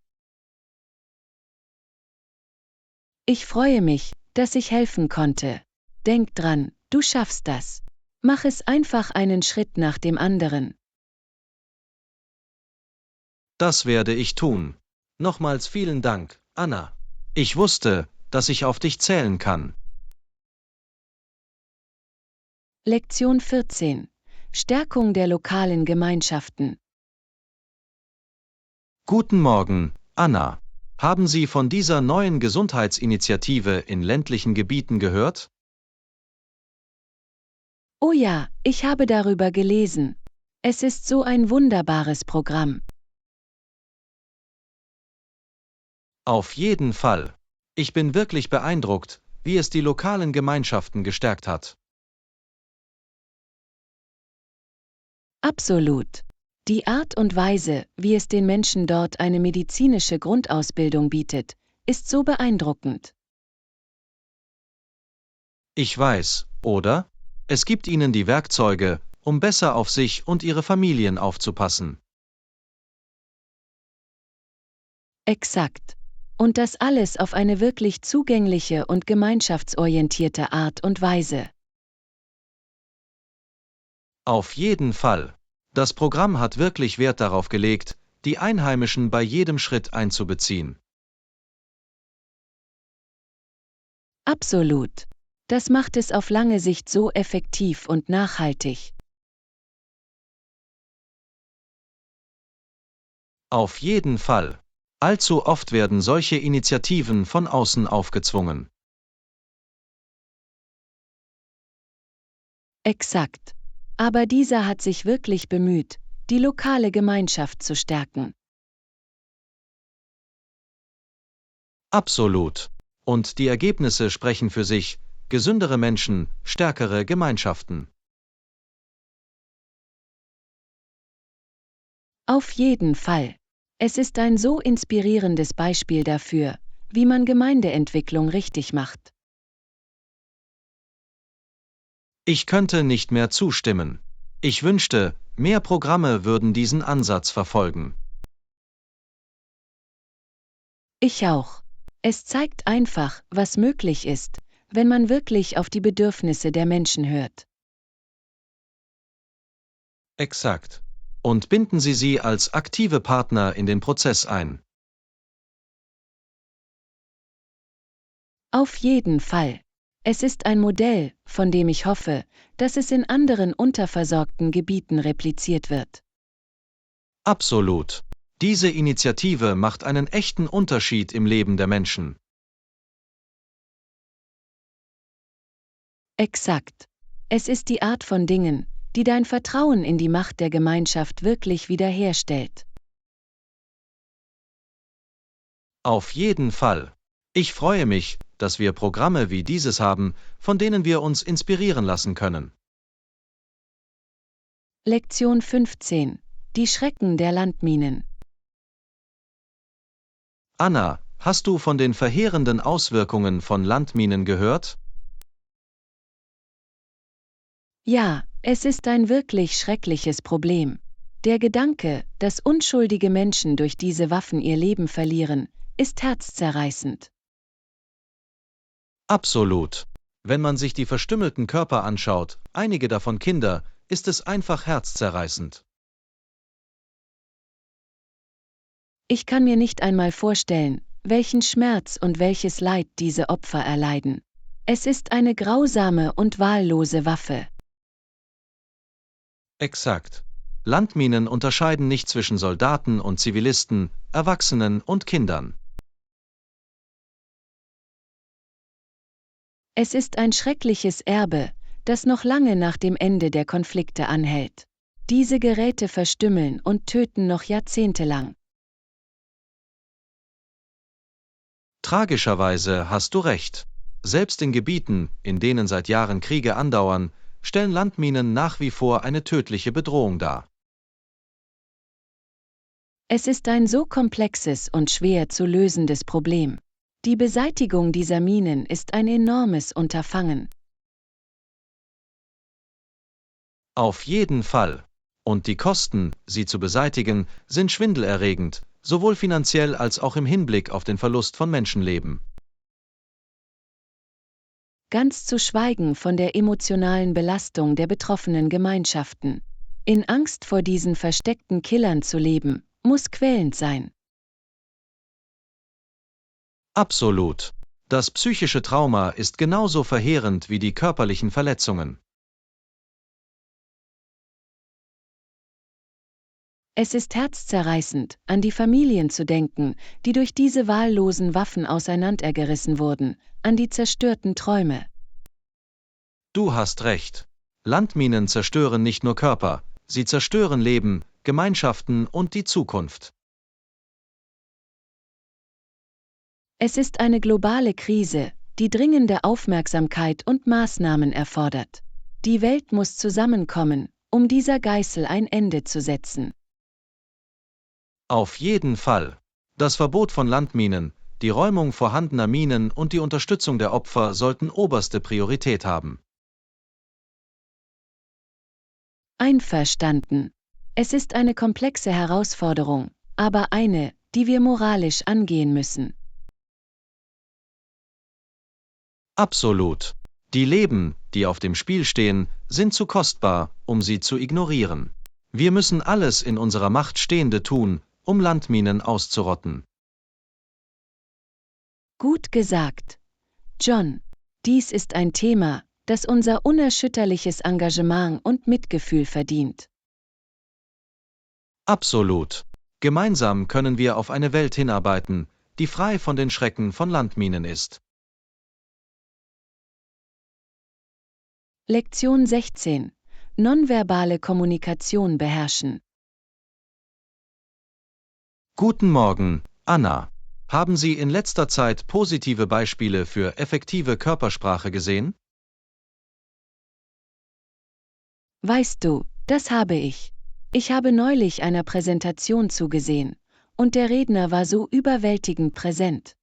A: Ich freue mich, dass ich helfen konnte. Denk dran, du schaffst das. Mach es einfach einen Schritt nach dem anderen.
B: Das werde ich tun. Nochmals vielen Dank, Anna. Ich wusste, dass ich auf dich zählen kann.
A: Lektion 14. Stärkung der lokalen Gemeinschaften.
B: Guten Morgen, Anna. Haben Sie von dieser neuen Gesundheitsinitiative in ländlichen Gebieten gehört?
A: Oh ja, ich habe darüber gelesen. Es ist so ein wunderbares Programm.
B: Auf jeden Fall. Ich bin wirklich beeindruckt, wie es die lokalen Gemeinschaften gestärkt hat.
A: Absolut. Die Art und Weise, wie es den Menschen dort eine medizinische Grundausbildung bietet, ist so beeindruckend.
B: Ich weiß, oder? Es gibt ihnen die Werkzeuge, um besser auf sich und ihre Familien aufzupassen.
A: Exakt. Und das alles auf eine wirklich zugängliche und gemeinschaftsorientierte Art und Weise.
B: Auf jeden Fall. Das Programm hat wirklich Wert darauf gelegt, die Einheimischen bei jedem Schritt einzubeziehen.
A: Absolut. Das macht es auf lange Sicht so effektiv und nachhaltig.
B: Auf jeden Fall. Allzu oft werden solche Initiativen von außen aufgezwungen.
A: Exakt. Aber dieser hat sich wirklich bemüht, die lokale Gemeinschaft zu stärken.
B: Absolut. Und die Ergebnisse sprechen für sich: gesündere Menschen, stärkere Gemeinschaften.
A: Auf jeden Fall. Es ist ein so inspirierendes Beispiel dafür, wie man Gemeindeentwicklung richtig macht.
B: Ich könnte nicht mehr zustimmen. Ich wünschte, mehr Programme würden diesen Ansatz verfolgen.
A: Ich auch. Es zeigt einfach, was möglich ist, wenn man wirklich auf die Bedürfnisse der Menschen hört.
B: Exakt. Und binden Sie sie als aktive Partner in den Prozess ein.
A: Auf jeden Fall. Es ist ein Modell, von dem ich hoffe, dass es in anderen unterversorgten Gebieten repliziert wird.
B: Absolut. Diese Initiative macht einen echten Unterschied im Leben der Menschen.
A: Exakt. Es ist die Art von Dingen, die dein Vertrauen in die Macht der Gemeinschaft wirklich wiederherstellt.
B: Auf jeden Fall. Ich freue mich, dass wir Programme wie dieses haben, von denen wir uns inspirieren lassen können.
A: Lektion 15. Die Schrecken der Landminen.
B: Anna, hast du von den verheerenden Auswirkungen von Landminen gehört?
A: Ja, es ist ein wirklich schreckliches Problem. Der Gedanke, dass unschuldige Menschen durch diese Waffen ihr Leben verlieren, ist herzzerreißend.
B: Absolut. Wenn man sich die verstümmelten Körper anschaut, einige davon Kinder, ist es einfach herzzerreißend.
A: Ich kann mir nicht einmal vorstellen, welchen Schmerz und welches Leid diese Opfer erleiden. Es ist eine grausame und wahllose Waffe.
B: Exakt. Landminen unterscheiden nicht zwischen Soldaten und Zivilisten, Erwachsenen und Kindern.
A: Es ist ein schreckliches Erbe, das noch lange nach dem Ende der Konflikte anhält. Diese Geräte verstümmeln und töten noch jahrzehntelang.
B: Tragischerweise hast du recht. Selbst in Gebieten, in denen seit Jahren Kriege andauern, stellen Landminen nach wie vor eine tödliche Bedrohung dar.
A: Es ist ein so komplexes und schwer zu lösendes Problem. Die Beseitigung dieser Minen ist ein enormes Unterfangen.
B: Auf jeden Fall. Und die Kosten, sie zu beseitigen, sind schwindelerregend, sowohl finanziell als auch im Hinblick auf den Verlust von Menschenleben.
A: Ganz zu schweigen von der emotionalen Belastung der betroffenen Gemeinschaften. In Angst vor diesen versteckten Killern zu leben, muss quälend sein.
B: Absolut. Das psychische Trauma ist genauso verheerend wie die körperlichen Verletzungen.
A: Es ist herzzerreißend, an die Familien zu denken, die durch diese wahllosen Waffen auseinandergerissen wurden, an die zerstörten Träume.
B: Du hast recht. Landminen zerstören nicht nur Körper, sie zerstören Leben, Gemeinschaften und die Zukunft.
A: Es ist eine globale Krise, die dringende Aufmerksamkeit und Maßnahmen erfordert. Die Welt muss zusammenkommen, um dieser Geißel ein Ende zu setzen.
B: Auf jeden Fall. Das Verbot von Landminen, die Räumung vorhandener Minen und die Unterstützung der Opfer sollten oberste Priorität haben.
A: Einverstanden. Es ist eine komplexe Herausforderung, aber eine, die wir moralisch angehen müssen.
B: Absolut. Die Leben, die auf dem Spiel stehen, sind zu kostbar, um sie zu ignorieren. Wir müssen alles in unserer Macht Stehende tun, um Landminen auszurotten.
A: Gut gesagt. John, Dies ist ein Thema, das unser unerschütterliches Engagement und Mitgefühl verdient.
B: Absolut. Gemeinsam können wir auf eine Welt hinarbeiten, die frei von den Schrecken von Landminen ist.
A: Lektion 16. Nonverbale Kommunikation beherrschen.
B: Guten Morgen, Anna. Haben Sie in letzter Zeit positive Beispiele für effektive Körpersprache gesehen?
A: Weißt du, das habe ich. Ich habe neulich einer Präsentation zugesehen, und der Redner war so überwältigend präsent.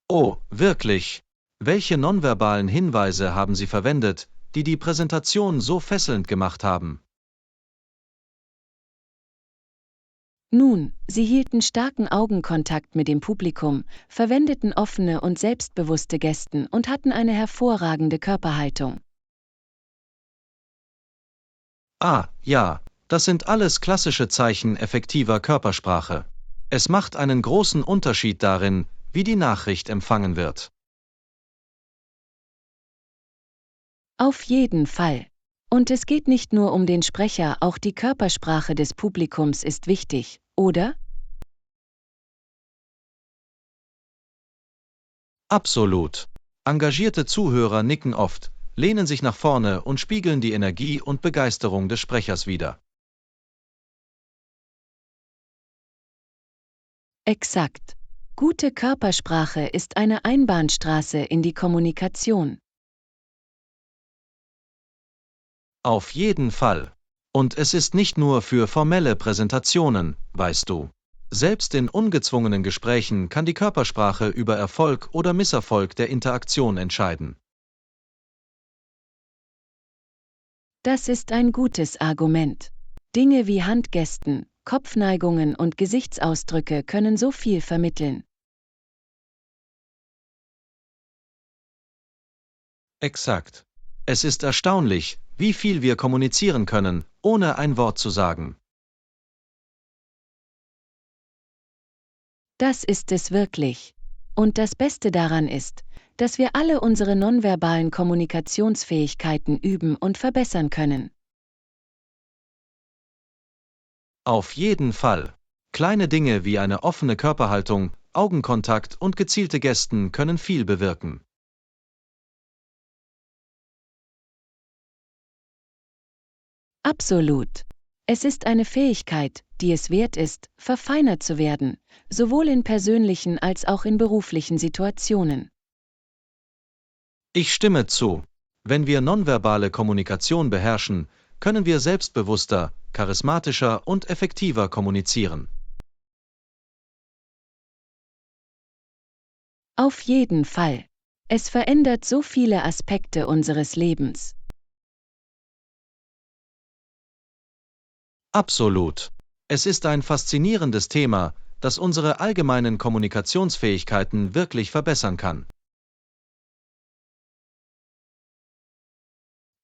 B: Oh, wirklich? Welche nonverbalen Hinweise haben Sie verwendet, die die Präsentation so fesselnd gemacht haben?
A: Nun, sie hielten starken Augenkontakt mit dem Publikum, verwendeten offene und selbstbewusste Gesten und hatten eine hervorragende Körperhaltung.
B: Ah, ja, das sind alles klassische Zeichen effektiver Körpersprache. Es macht einen großen Unterschied darin, wie die Nachricht empfangen wird.
A: Auf jeden Fall. Und es geht nicht nur um den Sprecher, auch die Körpersprache des Publikums ist wichtig, oder?
B: Absolut. Engagierte Zuhörer nicken oft, lehnen sich nach vorne und spiegeln die Energie und Begeisterung des Sprechers wider.
A: Exakt. Gute Körpersprache ist eine Einbahnstraße in die Kommunikation.
B: Auf jeden Fall. Und es ist nicht nur für formelle Präsentationen, weißt du. Selbst in ungezwungenen Gesprächen kann die Körpersprache über Erfolg oder Misserfolg der Interaktion entscheiden.
A: Das ist ein gutes Argument. Dinge wie Handgesten, Kopfneigungen und Gesichtsausdrücke können so viel vermitteln.
B: Exakt. Es ist erstaunlich, wie viel wir kommunizieren können, ohne ein Wort zu sagen.
A: Das ist es wirklich. Und das Beste daran ist, dass wir alle unsere nonverbalen Kommunikationsfähigkeiten üben und verbessern können.
B: Auf jeden Fall. Kleine Dinge wie eine offene Körperhaltung, Augenkontakt und gezielte Gesten können viel bewirken.
A: Absolut. Es ist eine Fähigkeit, die es wert ist, verfeinert zu werden, sowohl in persönlichen als auch in beruflichen Situationen.
B: Ich stimme zu. Wenn wir nonverbale Kommunikation beherrschen, können wir selbstbewusster, charismatischer und effektiver kommunizieren.
A: Auf jeden Fall. Es verändert so viele Aspekte unseres Lebens.
B: Absolut. Es ist ein faszinierendes Thema, das unsere allgemeinen Kommunikationsfähigkeiten wirklich verbessern kann.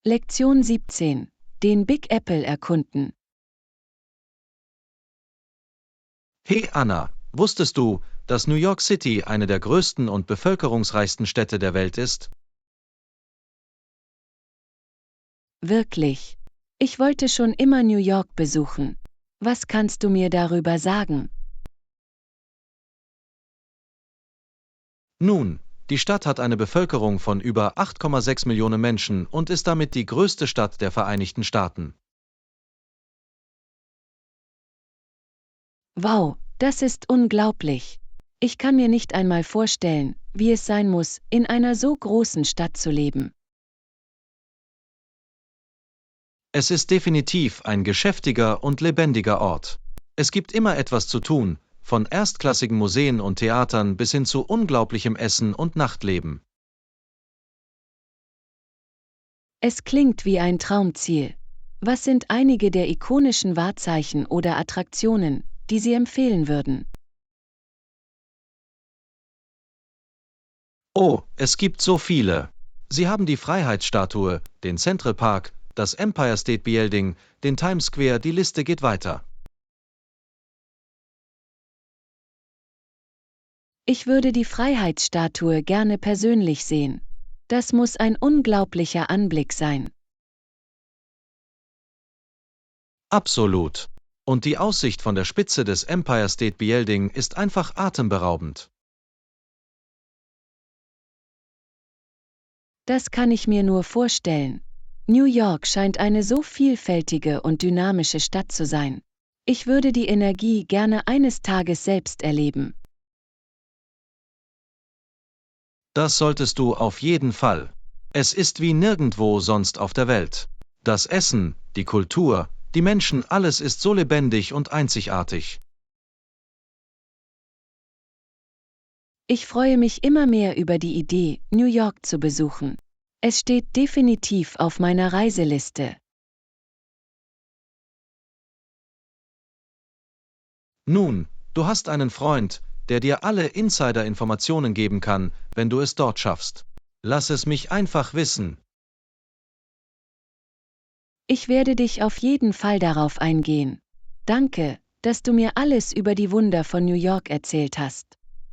A: Lektion 17. Den Big Apple erkunden.
B: Hey Anna, wusstest du, dass New York City eine der größten und bevölkerungsreichsten Städte der Welt ist?
A: Wirklich. Ich wollte schon immer New York besuchen. Was kannst du mir darüber sagen?
B: Nun, die Stadt hat eine Bevölkerung von über 8,6 Millionen Menschen und ist damit die größte Stadt der Vereinigten Staaten.
A: Wow, das ist unglaublich. Ich kann mir nicht einmal vorstellen, wie es sein muss, in einer so großen Stadt zu leben.
B: Es ist definitiv ein geschäftiger und lebendiger Ort. Es gibt immer etwas zu tun, von erstklassigen Museen und Theatern bis hin zu unglaublichem Essen und Nachtleben.
A: Es klingt wie ein Traumziel. Was sind einige der ikonischen Wahrzeichen oder Attraktionen, die Sie empfehlen würden?
B: Oh, es gibt so viele. Sie haben die Freiheitsstatue, den Central Park, das Empire State Building, den Times Square, die Liste geht weiter.
A: Ich würde die Freiheitsstatue gerne persönlich sehen. Das muss ein unglaublicher Anblick sein.
B: Absolut. Und die Aussicht von der Spitze des Empire State Building ist einfach atemberaubend.
A: Das kann ich mir nur vorstellen. New York scheint eine so vielfältige und dynamische Stadt zu sein. Ich würde die Energie gerne eines Tages selbst erleben.
B: Das solltest du auf jeden Fall. Es ist wie nirgendwo sonst auf der Welt. Das Essen, die Kultur, die Menschen, alles ist so lebendig und einzigartig.
A: Ich freue mich immer mehr über die Idee, New York zu besuchen. Es steht definitiv auf meiner Reiseliste.
B: Nun, du hast einen Freund, der dir alle Insider-Informationen geben kann, wenn du es dort schaffst. Lass es mich einfach wissen.
A: Ich werde dich auf jeden Fall darauf eingehen. Danke, dass du mir alles über die Wunder von New York erzählt hast.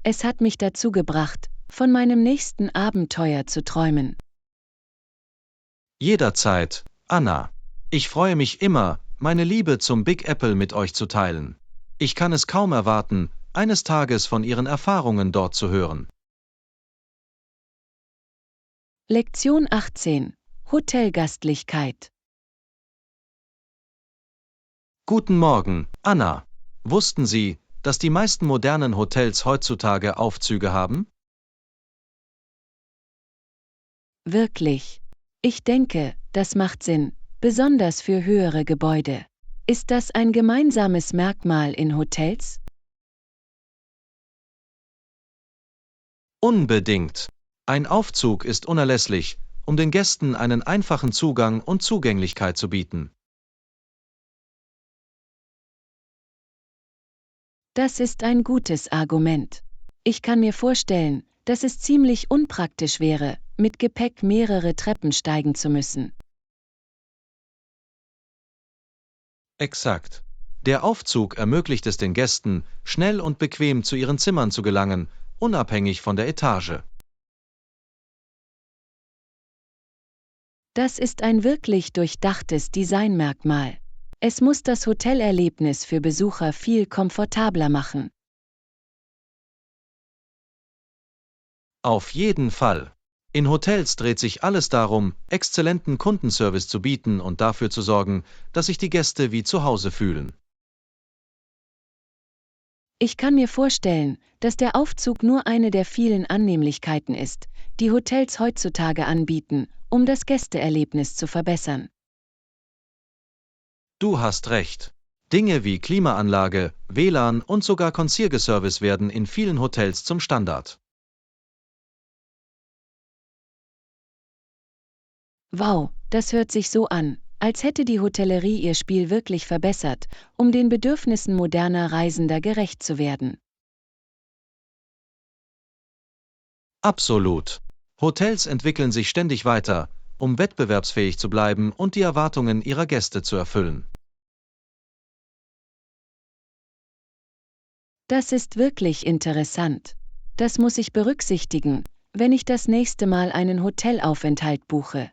A: Es hat mich dazu gebracht, von meinem nächsten Abenteuer zu träumen.
B: Jederzeit, Anna. Ich freue mich immer, meine Liebe zum Big Apple mit euch zu teilen. Ich kann es kaum erwarten, eines Tages von ihren Erfahrungen dort zu hören.
A: Lektion 18: Hotelgastlichkeit.
B: Guten Morgen, Anna. Wussten Sie, dass die meisten modernen Hotels heutzutage Aufzüge haben?
A: Wirklich. Ich denke, das macht Sinn, besonders für höhere Gebäude. Ist das ein gemeinsames Merkmal in Hotels?
B: Unbedingt. Ein Aufzug ist unerlässlich, um den Gästen einen einfachen Zugang und Zugänglichkeit zu bieten.
A: Das ist ein gutes Argument. Ich kann mir vorstellen, dass es ziemlich unpraktisch wäre, mit Gepäck mehrere Treppen steigen zu müssen.
B: Exakt. Der Aufzug ermöglicht es den Gästen, schnell und bequem zu ihren Zimmern zu gelangen, unabhängig von der Etage.
A: Das ist ein wirklich durchdachtes Designmerkmal. Es muss das Hotelerlebnis für Besucher viel komfortabler machen.
B: Auf jeden Fall. In Hotels dreht sich alles darum, exzellenten Kundenservice zu bieten und dafür zu sorgen, dass sich die Gäste wie zu Hause fühlen.
A: Ich kann mir vorstellen, dass der Aufzug nur eine der vielen Annehmlichkeiten ist, die Hotels heutzutage anbieten, um das Gästeerlebnis zu verbessern.
B: Du hast recht. Dinge wie Klimaanlage, WLAN und sogar Concierge-Service werden in vielen Hotels zum Standard.
A: Wow, das hört sich so an, als hätte die Hotellerie ihr Spiel wirklich verbessert, um den Bedürfnissen moderner Reisender gerecht zu werden.
B: Absolut. Hotels entwickeln sich ständig weiter, um wettbewerbsfähig zu bleiben und die Erwartungen ihrer Gäste zu erfüllen.
A: Das ist wirklich interessant. Das muss ich berücksichtigen, wenn ich das nächste Mal einen Hotelaufenthalt buche.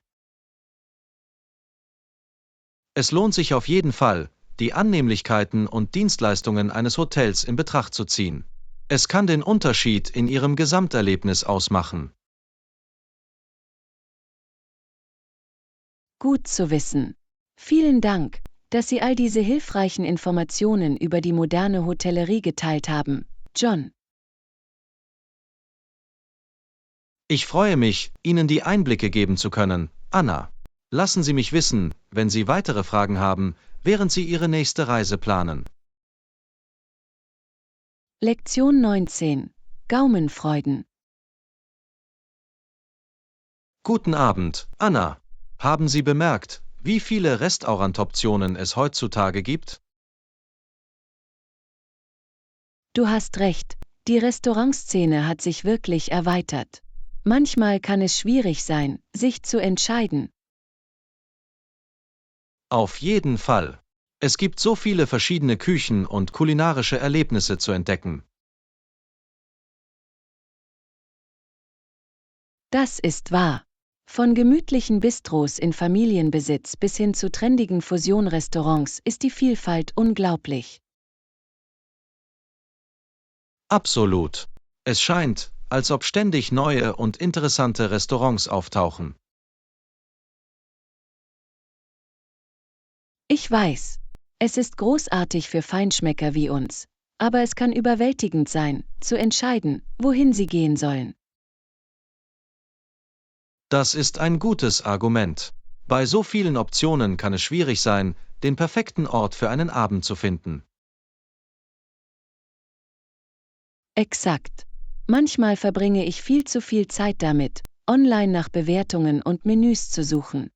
B: Es lohnt sich auf jeden Fall, die Annehmlichkeiten und Dienstleistungen eines Hotels in Betracht zu ziehen. Es kann den Unterschied in Ihrem Gesamterlebnis ausmachen.
A: Gut zu wissen. Vielen Dank, dass Sie all diese hilfreichen Informationen über die moderne Hotellerie geteilt haben, John.
B: Ich freue mich, Ihnen die Einblicke geben zu können, Anna. Lassen Sie mich wissen, wenn Sie weitere Fragen haben, während Sie Ihre nächste Reise planen.
A: Lektion 19: Gaumenfreuden.
B: Guten Abend, Anna. Haben Sie bemerkt, wie viele Restaurantoptionen es heutzutage gibt?
A: Du hast recht, die Restaurantszene hat sich wirklich erweitert. Manchmal kann es schwierig sein, sich zu entscheiden.
B: Auf jeden Fall. Es gibt so viele verschiedene Küchen und kulinarische Erlebnisse zu entdecken.
A: Das ist wahr. Von gemütlichen Bistros in Familienbesitz bis hin zu trendigen Fusion-Restaurants ist die Vielfalt unglaublich.
B: Absolut. Es scheint, als ob ständig neue und interessante Restaurants auftauchen.
A: Ich weiß, es ist großartig für Feinschmecker wie uns, aber es kann überwältigend sein, zu entscheiden, wohin sie gehen sollen.
B: Das ist ein gutes Argument. Bei so vielen Optionen kann es schwierig sein, den perfekten Ort für einen Abend zu finden.
A: Exakt. Manchmal verbringe ich viel zu viel Zeit damit, online nach Bewertungen und Menüs zu suchen.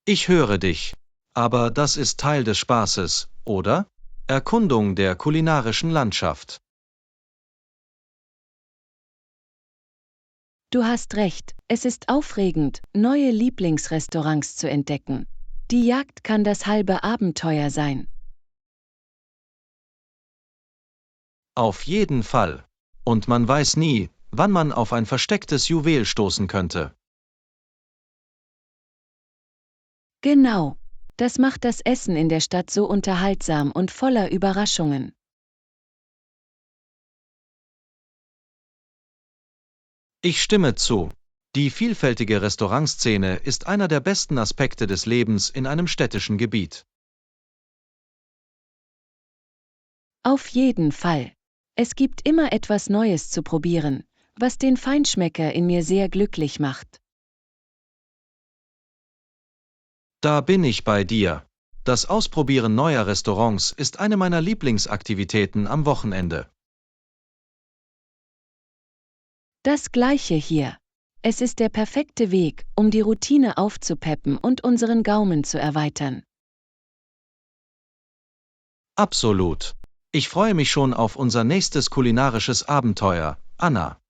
B: Ich höre dich. Aber das ist Teil des Spaßes, oder? Erkundung der kulinarischen Landschaft.
A: Du hast recht, es ist aufregend, neue Lieblingsrestaurants zu entdecken. Die Jagd kann das halbe Abenteuer sein.
B: Auf jeden Fall. Und man weiß nie, wann man auf ein verstecktes Juwel stoßen könnte.
A: Genau. Das macht das Essen in der Stadt so unterhaltsam und voller Überraschungen.
B: Ich stimme zu. Die vielfältige Restaurantszene ist einer der besten Aspekte des Lebens in einem städtischen Gebiet.
A: Auf jeden Fall. Es gibt immer etwas Neues zu probieren, was den Feinschmecker in mir sehr glücklich macht.
B: Da bin ich bei dir. Das Ausprobieren neuer Restaurants ist eine meiner Lieblingsaktivitäten am Wochenende.
A: Das Gleiche hier. Es ist der perfekte Weg, um die Routine aufzupeppen und unseren Gaumen zu erweitern.
B: Absolut. Ich freue mich schon auf unser nächstes kulinarisches Abenteuer, Anna.